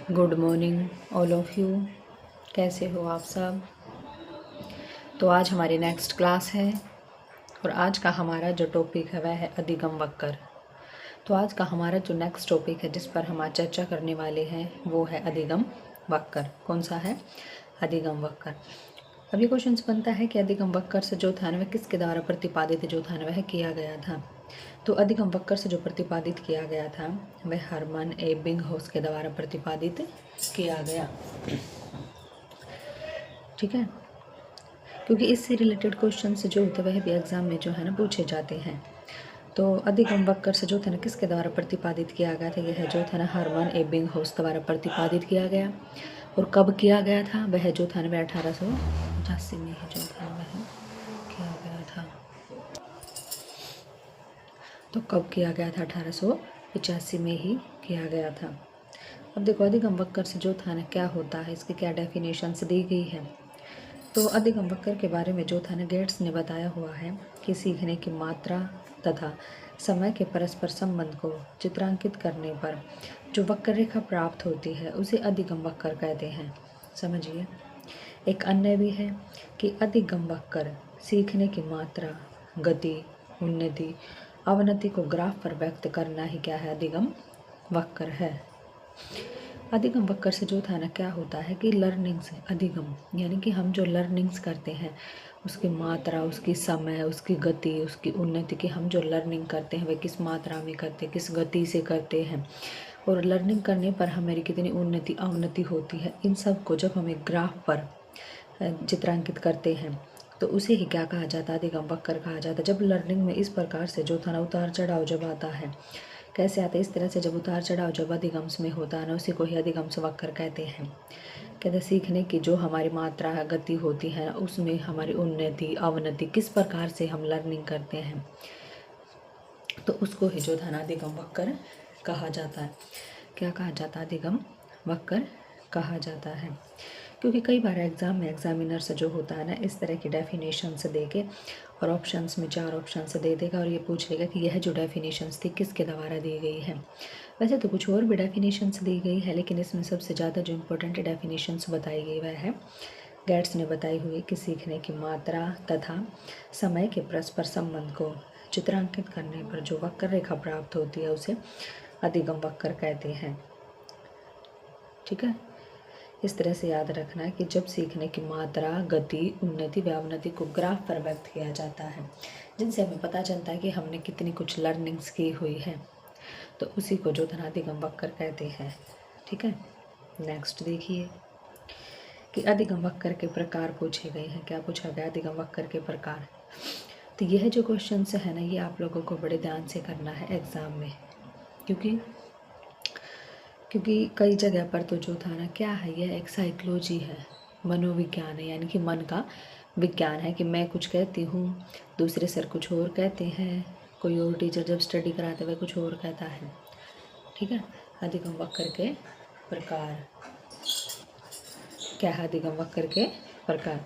Good morning all of you. कैसे हो आप सब? तो आज हमारी नेक्स्ट क्लास है और आज का हमारा जो टॉपिक है वह है अधिगम वक्र। तो आज का हमारा जो नेक्स्ट टॉपिक है जिस पर हम आज चर्चा करने वाले हैं वो है अधिगम वक्र। कौन सा है? अधिगम वक्र। अब ये क्वेश्चन बनता है कि अधिगम वक्र से जो था वह किसके द्वारा प्रतिपादित जो था वह किया गया था। तो अधिगम वक्र से जो प्रतिपादित किया गया था वह हरमन एबिंगहॉस के द्वारा प्रतिपादित किया गया। ठीक है, क्योंकि इससे रिलेटेड क्वेश्चन जो होते वह भी एग्जाम में जो है ना पूछे जाते हैं। तो अधिगम वक्र से जो था ना किसके द्वारा प्रतिपादित किया गया था? यह जो था ना हरमन एबिंगहॉस द्वारा प्रतिपादित किया गया। और कब किया गया था? वह जो था ना वह 1885 में ही जो था वह किया गया था। तो कब किया गया था? 1885 में ही किया गया था। अब देखो अधिगम वक्र से जो था ना क्या होता है, इसकी क्या डेफिनेशंस दी गई है। तो अधिगम वक्र के बारे में जो था ना गेट्स ने बताया हुआ है कि सीखने की मात्रा तथा समय के परस्पर संबंध को चित्रांकित करने पर जो वक्र रेखा प्राप्त होती है उसे अधिगम वक्र कहते हैं। समझिए, एक अन्य भी है कि अधिगम वक्र सीखने की मात्रा, गति, उन्नति, अवनति को ग्राफ पर व्यक्त करना ही क्या है? अधिगम वक्र है। अधिगम वक्र से जो था ना क्या होता है कि लर्निंग से अधिगम यानी कि हम जो लर्निंग्स करते हैं उसकी मात्रा, उसकी समय, उसकी गति, उसकी उन्नति की हम जो लर्निंग करते हैं वह किस मात्रा में करते हैं, किस गति से करते हैं और लर्निंग करने पर हमारी कितनी उन्नति अवनति होती है, इन सब को जब हम एक ग्राफ पर चित्रांकित करते हैं तो उसे ही क्या कहा जाता है? अधिगम वक्र कहा जाता है। जब लर्निंग में इस प्रकार से जो था ना उतार चढ़ाव जब आता है, कैसे आता है? इस तरह से जब उतार चढ़ाव जब अधिगम्स में होता है ना उसी को ही अधिगम्स वक्र कहते हैं। कहते सीखने की जो हमारी मात्रा है, गति होती है उसमें हमारी उन्नति अवनति किस प्रकार से हम लर्निंग करते हैं तो उसको ही जो था ना अधिगम वक्र कहा जाता है। क्या कहा जाता है? अधिगम वक्र कहा जाता है। क्योंकि कई बार एग्ज़ाम में एग्जामिनर से जो होता है ना इस तरह की डेफिनेशन से दे के और ऑप्शंस में 4 ऑप्शन दे देगा और ये पूछ लेगा कि यह जो डेफिनेशंस थी किसके द्वारा दी गई है। वैसे तो कुछ और भी डेफिनेशंस दी गई है लेकिन इसमें सबसे ज़्यादा जो इम्पोर्टेंट डेफिनेशंस बताई गई वह है गेट्स ने बताई हुई कि सीखने की मात्रा तथा समय के परस्पर संबंध को चित्रांकित करने पर जो वक्र रेखा प्राप्त होती है उसे अधिगम वक्र कहते हैं। ठीक है, इस तरह से याद रखना है कि जब सीखने की मात्रा, गति, उन्नति व अवनति को ग्राफ पर व्यक्त किया जाता है जिनसे हमें पता चलता है कि हमने कितनी कुछ लर्निंग्स की हुई है तो उसी को जो था अधिगम वक्र कहते हैं। ठीक है, नेक्स्ट देखिए कि अधिगम वक्र के प्रकार पूछे गए हैं। क्या पूछा गया? अधिगम वक्र के प्रकार। तो यह जो क्वेश्चन है ना ये आप लोगों को बड़े ध्यान से करना है एग्ज़ाम में, क्योंकि कई जगह पर तो जो था ना क्या है, यह एक साइकोलॉजी है, मनोविज्ञान है, यानी कि मन का विज्ञान है कि मैं कुछ कहती हूँ, दूसरे सर कुछ और कहते हैं, कोई और टीचर जब स्टडी कराते हुए कुछ और कहता है। ठीक है, अधिगम वक्र के प्रकार क्या है? अधिगम वक्र के प्रकार।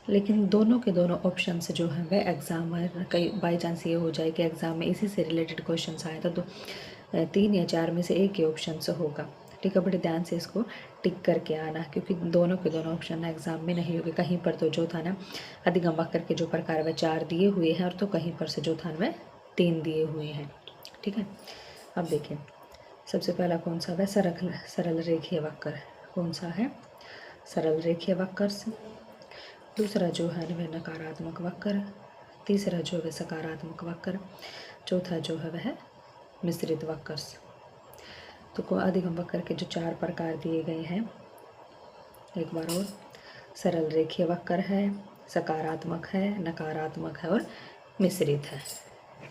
लेकिन दोनों के दोनों ऑप्शन से जो है वह एग्ज़ाम में कई बाई चांस ये हो जाए कि एग्ज़ाम में इसी से रिलेटेड क्वेश्चन आए तो 3 या 4 में से एक ही ऑप्शन से होगा। ठीक है, बड़े ध्यान से इसको टिक करके आना क्योंकि दोनों के दोनों ऑप्शन एग्ज़ाम में नहीं होंगे। कहीं पर तो जो था ना अधिगम वक्र के जो प्रकार वह 4 दिए हुए हैं और तो कहीं पर से जो था वह 3 दिए हुए हैं। ठीक है, अब देखिए सबसे पहला कौन सा? वह सरल रेखीय वक्र। कौन सा है? सरल रेखीय वक्र से। दूसरा जो है वह नकारात्मक वक्र। तीसरा जो है सकारात्मक वक्र। चौथा जो है वह मिश्रित वक्र। तो अधिगम वक्र के जो 4 प्रकार दिए गए हैं एक बार और, सरल रेखीय वक्र है, सकारात्मक है, नकारात्मक है और मिश्रित है।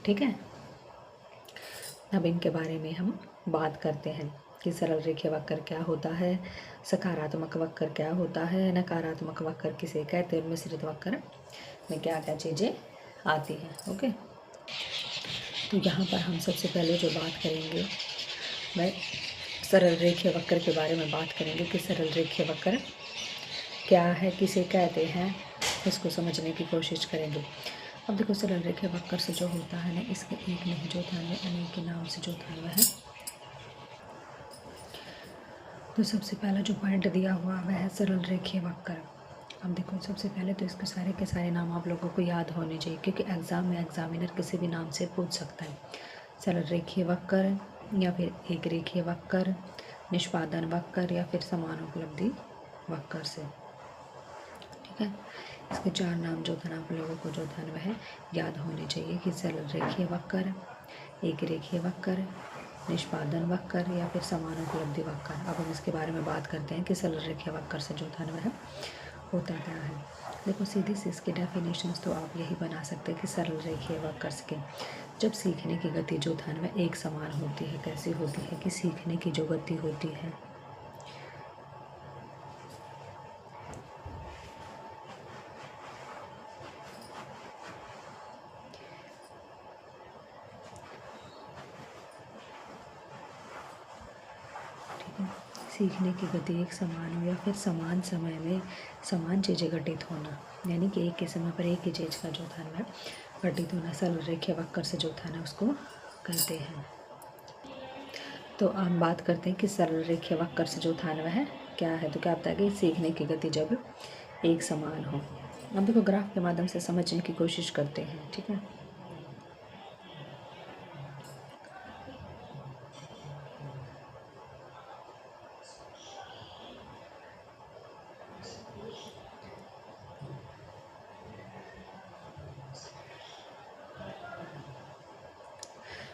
ठीक है, अब इनके बारे में हम बात करते हैं कि सरल रेखीय वक्र क्या होता है, सकारात्मक वक्र क्या होता है, नकारात्मक वक्र किसे कहते हैं और मिश्रित वक्र में क्या क्या चीज़ें आती हैं। ओके, तो यहाँ पर हम सबसे पहले जो बात करेंगे वह सरल रेखीय वक्र के बारे में बात करेंगे कि सरल रेखीय वक्र क्या है, किसे कहते हैं, इसको समझने की कोशिश करेंगे। अब देखो सरल रेखीय वक्र से जो होता है ना इसके एक नहीं जो था अनेक के नाम से जो था वह तो सबसे पहला जो पॉइंट दिया हुआ वह है सरल रेखीय वक्र। अब देखो सबसे पहले तो इसके सारे के सारे नाम आप लोगों को याद होने चाहिए, क्योंकि एग्ज़ाम में एग्जामिनर किसी भी नाम से पूछ सकता है। सरल रेखीय वक्र या फिर एक रेखीय वक्र, निष्पादन वक्र या फिर समानुपलब्धि वक्र से। ठीक है, इसके 4 नाम जो था आप लोगों को जो था वह याद होने चाहिए कि सरल रेखीय वक्र, एक रेखीय वक्र, निष्पादन वक्र या फिर समानुपलब्धि वक्र। अब हम इसके बारे में बात करते हैं कि सरल रेखीय वक्र से जो था वह होता क्या है। देखो सीधी सी इसकी डेफिनेशंस तो आप यही बना सकते हैं कि सरल रेखीय वक्र के जब सीखने की गति जो था वह एक समान होती है। कैसी होती है कि सीखने की जो गति होती है सीखने की गति एक समान हो या फिर समान समय में समान चीज़ें घटित होना, यानी कि एक के समय पर एक ही चीज़ का जो था वह घटित होना, सरल रेखीय वक्र से जो था ना उसको कहते हैं। तो हम बात करते हैं कि सरल रेखीय वक्र से जो था वह क्या है। तो क्या होता है कि सीखने की गति जब एक समान हो। अब देखो ग्राफ के माध्यम से समझने की कोशिश करते हैं। ठीक है,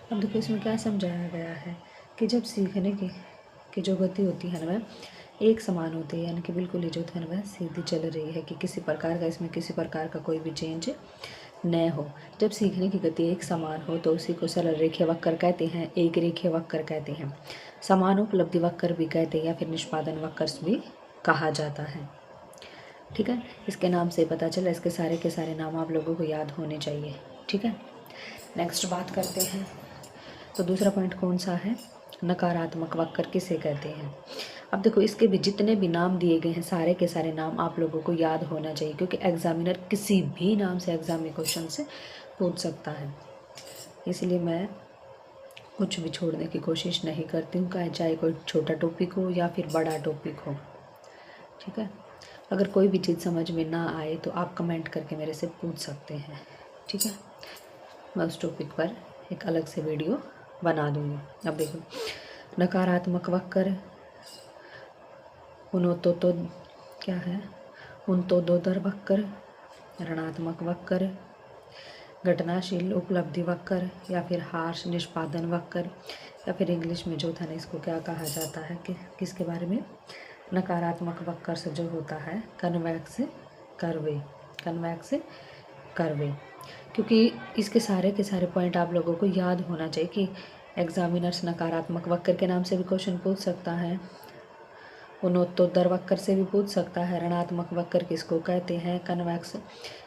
अब देखो इसमें क्या समझाया गया है कि जब सीखने की जो गति होती है ना वह एक समान होती है, यानी कि बिल्कुल ही जो है ना वह सीधी चल रही है, कि किसी प्रकार का इसमें किसी प्रकार का कोई भी चेंज न हो। जब सीखने की गति एक समान हो तो उसी को सरल रेखीय वक्र कहते हैं, एक रेखीय वक्र कहते हैं, समानुपलब्धि वक्र भी कहते हैं या फिर निष्पादन वक्र भी कहा जाता है। ठीक है, इसके नाम से पता चला, इसके सारे के सारे नाम आप लोगों को याद होने चाहिए। ठीक है, नेक्स्ट बात करते हैं। तो दूसरा पॉइंट कौन सा है, नकारात्मक वक्र किसे कहते हैं। अब देखो इसके भी जितने भी नाम दिए गए हैं सारे के सारे नाम आप लोगों को याद होना चाहिए, क्योंकि एग्जामिनर किसी भी नाम से एग्जाम में क्वेश्चन से पूछ सकता है। इसलिए मैं कुछ भी छोड़ने की कोशिश नहीं करती हूँ, चाहे कोई छोटा टॉपिक हो या फिर बड़ा टॉपिक हो। ठीक है, अगर कोई भी चीज़ समझ में ना आए तो आप कमेंट करके मेरे से पूछ सकते हैं। ठीक है, मैं उस टॉपिक पर एक अलग से वीडियो बना दूँगी। अब देखो नकारात्मक वक्र तो क्या है, उन्तोदोदर वक्र, ऋणात्मक वक्र, घटनाशील उपलब्धि वक्र या फिर हार्श निष्पादन वक्र, या फिर इंग्लिश में जो था ना इसको क्या कहा जाता है कि किसके बारे में, नकारात्मक वक्र से जो होता है कन्वेक्स कर्वे, कन्वेक्स कर्वे। क्योंकि इसके सारे के सारे पॉइंट आप लोगों को याद होना चाहिए कि एग्जामिनर्स नकारात्मक वक्र के नाम से भी क्वेश्चन पूछ सकता है, उन्नतोत्तर वक्र से भी पूछ सकता है, ऋणात्मक वक्र किसको कहते हैं, कन्वेक्स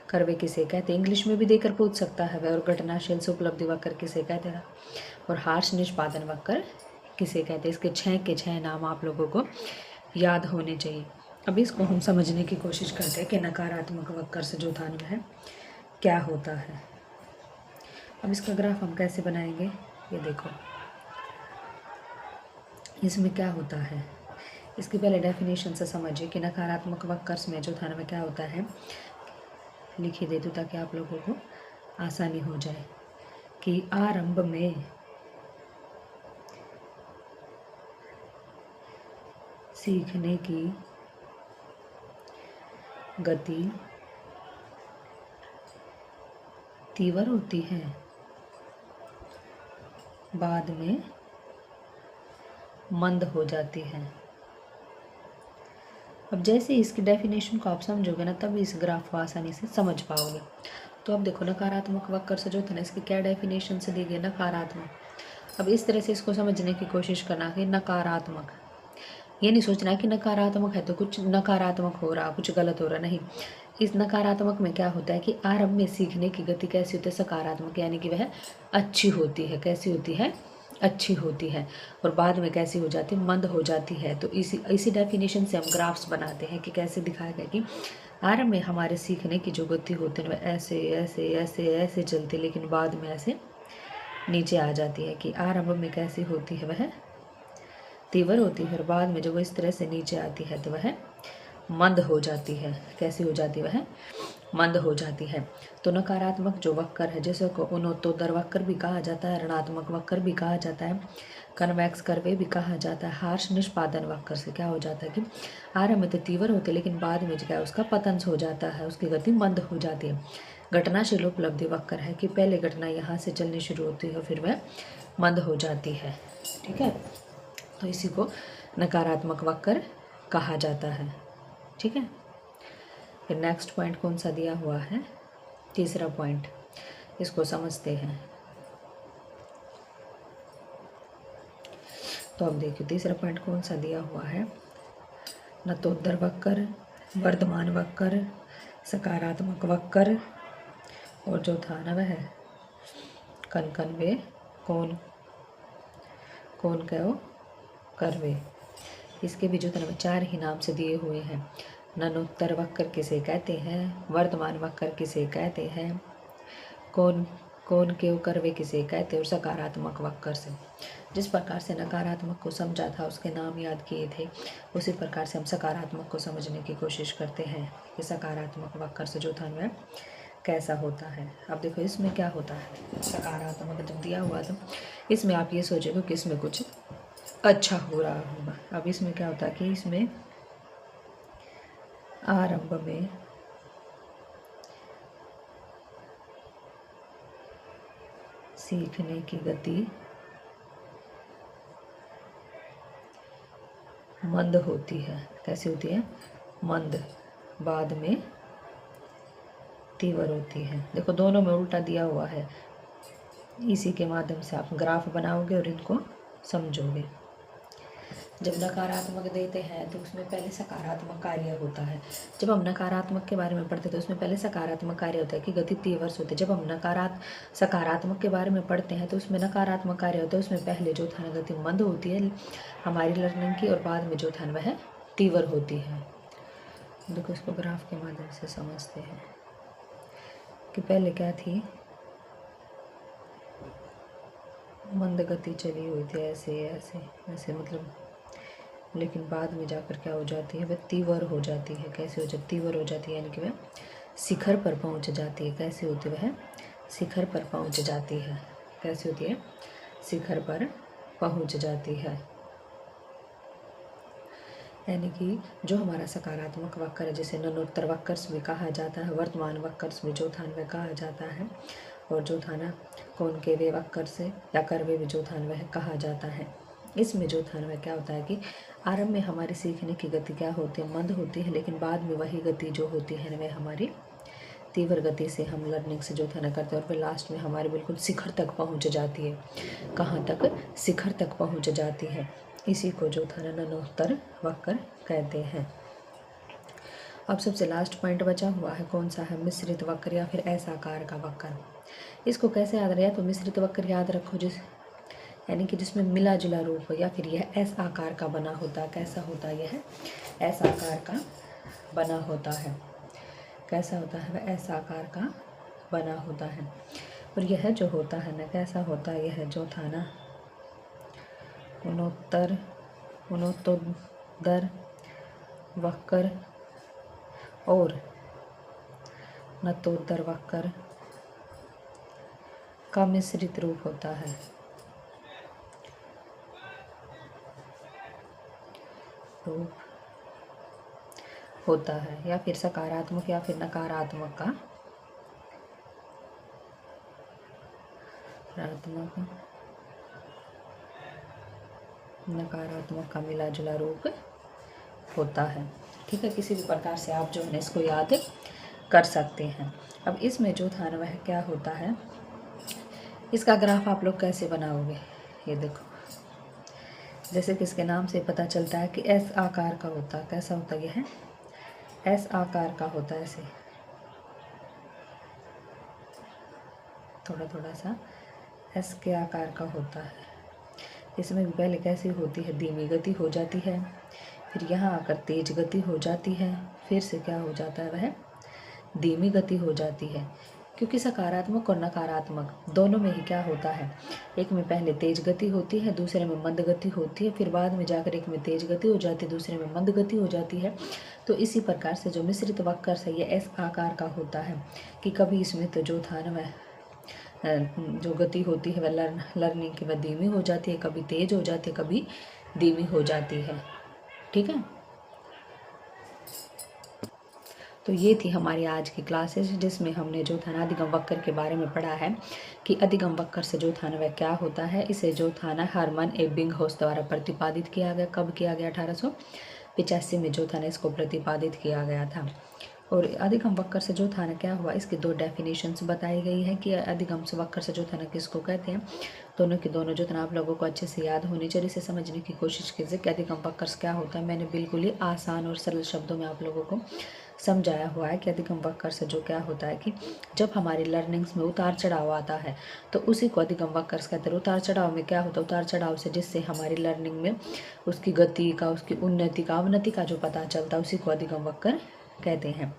कर्वे किसे कहते हैं, इंग्लिश में भी देकर पूछ सकता है, और घटनाशील से उपलब्धि वक्र किसे कहते हैं, और हार्श निष्पादन वक्र किसे कहते हैं। इसके 6 के 6 नाम आप लोगों को याद होने चाहिए। अब इसको हम समझने की कोशिश करते हैं कि नकारात्मक वक्र से जो था वह क्या होता है। अब इसका ग्राफ हम कैसे बनाएंगे, ये देखो इसमें क्या होता है। इसकी पहले डेफिनेशन से समझिए कि नकारात्मक वक्र में जो था वह क्या होता है, लिख ही दे दूँ ताकि आप लोगों को आसानी हो जाए, कि आरंभ में सीखने की गति तीव्र होती है, बाद में मंद हो जाती है। अब जैसे इसकी डेफिनेशन को आप समझोगे ना तभी इस ग्राफ को आसानी से समझ पाओगे। तो अब देखो नकारात्मक वक्र से जो था ना इसकी क्या डेफिनेशन से दी गई, नकारात्मक। अब इस तरह से इसको समझने की कोशिश करना कि नकारात्मक, ये नहीं सोचना कि नकारात्मक है तो कुछ नकारात्मक हो रहा, कुछ गलत हो रहा, नहीं। इस नकारात्मक में क्या होता है कि आरंभ में सीखने की गति कैसी होती है, सकारात्मक, यानी कि वह अच्छी होती है। कैसी होती है, अच्छी होती है। और बाद में कैसी हो जाती है, मंद हो जाती है। तो इसी डेफिनेशन से हम ग्राफ्स बनाते हैं कि कैसे दिखाया गया कि आरंभ में हमारे सीखने की जो गति होती है वह ऐसे ऐसे ऐसे ऐसे चलती, लेकिन बाद में ऐसे नीचे आ जाती है। कि आरंभ में कैसी होती है, वह तीव्र होती है और बाद में जब वो इस तरह से नीचे आती है तो वह मंद हो जाती है। कैसी हो जाती है? वह मंद हो जाती है। तो नकारात्मक जो वक्र है, जैसे को उन्नतोत्तर वक्र भी कहा जाता है, ऋणात्मक वक्र भी कहा जाता है, कन्वेक्स कर्वे भी कहा जाता है। हार्श निष्पादन वक्र से क्या हो जाता है कि आरंभ में तो तीव्र होते लेकिन बाद में जो है उसका पतन हो जाता है, उसकी गति मंद हो जाती है। घटनाशील उपलब्धि वक्र है कि पहले घटना यहाँ से चलनी शुरू होती है फिर वह मंद हो जाती है। ठीक है, तो इसी को नकारात्मक वक्र कहा जाता है। ठीक है, फिर नेक्स्ट पॉइंट कौन सा दिया हुआ है? तीसरा पॉइंट, इसको समझते हैं। तो अब देखिए तीसरा पॉइंट कौन सा दिया हुआ है? नतोत्तर वक्र, वर्धमान वक्र, सकारात्मक वक्र और जो था ना वह कन वे कौन कहो करवे। इसके भी जो था ना 4 ही नाम से दिए हुए हैं। ननोत्तर वक्र किसे कहते हैं, वर्तमान वक्र किसे कहते हैं, कौन के करवे किसे कहते हैं, और सकारात्मक वक्र से। जिस प्रकार से नकारात्मक को समझा था, उसके नाम याद किए थे, उसी प्रकार से हम सकारात्मक को समझने की कोशिश करते हैं कि सकारात्मक वक्र से जो था वह कैसा होता है। अब देखो इसमें क्या होता है, सकारात्मक जब दिया हुआ था इसमें आप ये सोचोगे कि इसमें कुछ अच्छा हो रहा होगा। अब इसमें क्या होता है कि इसमें आरंभ में सीखने की गति मंद होती है। कैसी होती है? मंद। बाद में तीव्र होती है। देखो दोनों में उल्टा दिया हुआ है। इसी के माध्यम से आप ग्राफ बनाओगे और इनको समझोगे। जब नकारात्मक देते हैं तो उसमें पहले सकारात्मक कार्य होता है। जब हम नकारात्मक के बारे में पढ़ते तो उसमें पहले सकारात्मक कार्य होता है कि गति तीव्र होती है। जब हम सकारात्मक के बारे में पढ़ते हैं तो उसमें नकारात्मक कार्य होता है, उसमें पहले जो था गति मंद होती है हमारी लर्निंग की, और बाद में जो था वह तीव्र होती है। देखो इसको ग्राफ के माध्यम से समझते हैं कि पहले क्या थी, मंद गति चली हुई थी, ऐसे ऐसे ऐसे मतलब, लेकिन बाद में जाकर क्या हो जाती है, वह तीव्र हो जाती है। कैसे हो जाती? तीव्र हो जाती है, यानी कि वह शिखर पर पहुंच जाती है। कैसे होती है? वह शिखर पर पहुंच जाती है। कैसे होती है? शिखर पर पहुंच जाती है। यानी कि जो हमारा सकारात्मक वक्र है, जिसे ननोत्तर वक्र भी कहा जाता है, वर्तमान वक्र भी जो था वह कहा जाता है, और जो था ना कौन के वे वक्र से या करवे भी जो था वह कहा जाता है। इसमें जो था वह क्या होता है कि आरंभ में हमारी सीखने की गति क्या होती है, मंद होती है, लेकिन बाद में वही गति जो होती है वह हमारी तीव्र गति से हम लर्निंग से जो था ना करते हैं, और फिर लास्ट में हमारे बिल्कुल शिखर तक पहुंच जाती है। कहाँ तक? शिखर तक पहुंच जाती है। इसी को जो था ना ननोत्तर वक्र कहते हैं। अब सबसे लास्ट पॉइंट बचा हुआ है, कौन सा है? मिश्रित वक्र या फिर एस आकार का वक्र। इसको कैसे याद रहे? तो मिश्रित वक्र याद रखो, यानी कि जिसमें मिला जुला रूप हो, या फिर यह एस आकार का बना होता है। कैसा होता है? यह एस आकार का बना होता है। कैसा होता है? वह एस आकार का बना होता है। और यह जो होता है ना, कैसा होता है? यह जो था ना उन्नतोत्तर वक्र और नतोत्तर वक्र का मिश्रित रूप होता है। रूप होता है, या फिर सकारात्मक या फिर नकारात्मक का नकारात्मक का मिला जुला रूप होता है। ठीक है, किसी भी प्रकार से आप जो है इसको याद कर सकते हैं। अब इसमें जो था ना वह क्या होता है, इसका ग्राफ आप लोग कैसे बनाओगे? ये देखो, जैसे कि इसके नाम से पता चलता है कि एस आकार का होता है। कैसा होता है? यह है एस आकार का होता है, ऐसे थोड़ा थोड़ा सा एस के आकार का होता है। इसमें भी पहले कैसी होती है? धीमी गति हो जाती है, फिर यहाँ आकर तेज गति हो जाती है, फिर से क्या हो जाता है? वह धीमी गति हो जाती है। क्योंकि सकारात्मक और नकारात्मक दोनों में ही क्या होता है, एक में पहले तेज गति होती है, दूसरे में मंद गति होती है, फिर बाद में जाकर एक में तेज गति हो जाती है, दूसरे में मंद गति हो जाती है। तो इसी प्रकार से जो मिश्रित वक्र है ये एस आकार का होता है कि कभी इसमें तो जो था ना वह जो गति होती है वह लर्निंग की वह धीमी हो जाती है, कभी तेज हो जाती है, कभी धीमी हो जाती है। ठीक है, तो ये थी हमारी आज की क्लासेस जिसमें हमने जो था ना अधिगम वक्र के बारे में पढ़ा है कि अधिगम वक्र से जो था ना वह क्या होता है। इसे जो था ना हरमन एबिंगहॉस द्वारा प्रतिपादित किया गया। कब किया गया? 1885 में जो था ना इसको प्रतिपादित किया गया था। और अधिगम वक्र से जो था ना क्या हुआ, इसकी दो डेफिनेशंस बताई गई है कि अधिगम से वक्र से जो था ना किसको कहते हैं। दोनों की दोनों जो था ना आप लोगों को अच्छे से याद होनी चाहिए। इसे समझने की कोशिश कीजिए कि अधिगम वक्र क्या होता है। मैंने बिल्कुल ही आसान और सरल शब्दों में आप लोगों को समझाया हुआ है कि अधिगम वक्र से जो क्या होता है कि जब हमारी लर्निंग्स में उतार चढ़ाव आता है तो उसी को अधिगम वक्र कहते हैं। उतार चढ़ाव में क्या होता है? उतार चढ़ाव से जिससे हमारी लर्निंग में उसकी गति का, उसकी उन्नति का, अवनति का जो पता चलता है उसी को अधिगम वक्र कहते हैं।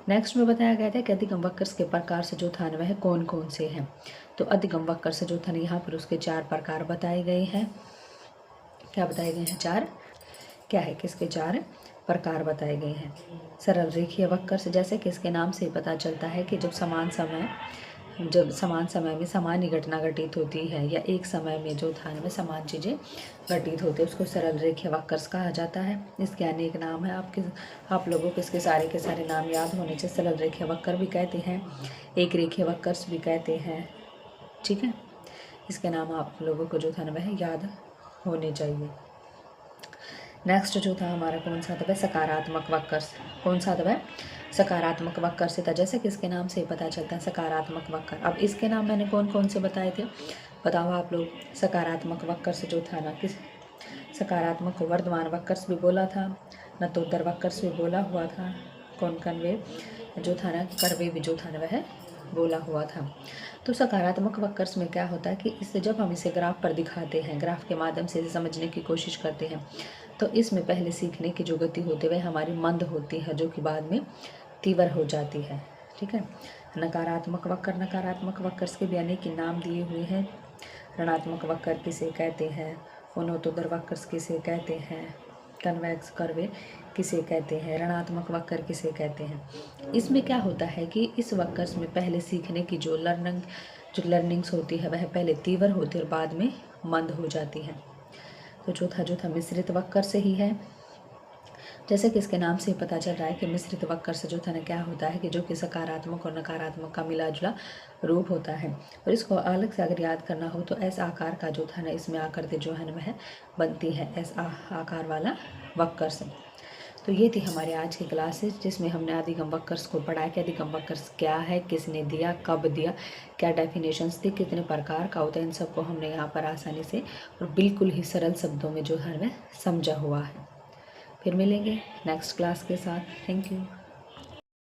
नेक्स्ट में बताया गया था कि अधिगम वक्र के प्रकार से जो था वह कौन कौन से हैं। तो अधिगम वक्र से जो था यहाँ पर उसके 4 प्रकार बताए गए हैं। क्या बताए गए हैं? 4 क्या है कि इसके 4 प्रकार बताए गए हैं। सरल रेखीय वक्र से, जैसे कि इसके नाम से पता चलता है कि जब समान समय में समान ही घटना घटित होती है या एक समय में जो था में समान चीज़ें घटित होती है उसको सरल रेखीय वक्र कहा जाता है। इसके अनेक नाम है। आप लोगों को इसके सारे के सारे नाम याद होने चाहिए। सरल रेखीय वक्र भी कहते हैं, एक रेखीय वक्र भी कहते हैं। ठीक है, इसके नाम आप लोगों को जो था ना वह याद होने चाहिए। नेक्स्ट जो था हमारा कौन सा था? वह सकारात्मक वक्र। कौन सा था वह? सकारात्मक वक्र से था। जैसे कि इसके नाम से ही पता चलता है सकारात्मक वक्र। अब इसके नाम मैंने कौन कौन से बताए थे बताओ आप लोग। सकारात्मक वक्र से जो था ना किस सकारात्मक को वर्धमान वक्र भी बोला था, नतोदर वक्र भी बोला हुआ था, कॉनकनवे जो था ना करवे भी जो था ना वह बोला हुआ था। तो सकारात्मक वक्र में क्या होता है कि इससे जब हम इसे ग्राफ पर दिखाते हैं, ग्राफ के माध्यम से इसे समझने की कोशिश करते हैं तो इसमें पहले सीखने की जो गति होती है वह हमारी मंद होती है जो कि बाद में तीव्र हो जाती है। ठीक है, नकारात्मक वक्र के भी अनेक नाम दिए हुए हैं। ऋणात्मक वक्र किसे कहते हैं, उन्नतोदर वक्र किसे कहते हैं, कन्वेक्स कर्वे किसे कहते हैं, ऋणात्मक वक्र किसे कहते हैं। इसमें क्या होता है कि इस वक्र में पहले सीखने की जो लर्निंग्स होती है वह पहले तीव्र होती है और बाद में मंद हो जाती है। तो जो था मिश्रित वक्र से ही है। जैसे कि इसके नाम से पता चल रहा है कि मिश्रित वक्र से जो था ना क्या होता है कि जो कि सकारात्मक और नकारात्मक का मिला जुला रूप होता है। और इसको अलग से अगर याद करना हो तो एस आकार का जो था ना इसमें आकृति जो है ना वह बनती है एस आकार वाला वक्र से। तो ये थी हमारे आज की क्लासेस जिसमें हमने अधिगम वक्र को पढ़ा कि अधिगम वक्र क्या है, किसने दिया, कब दिया, क्या डेफिनेशंस थी, कितने प्रकार का होता है। इन सबको हमने यहाँ पर आसानी से और बिल्कुल ही सरल शब्दों में जो है वह समझा हुआ है। फिर मिलेंगे नेक्स्ट क्लास के साथ। Thank you.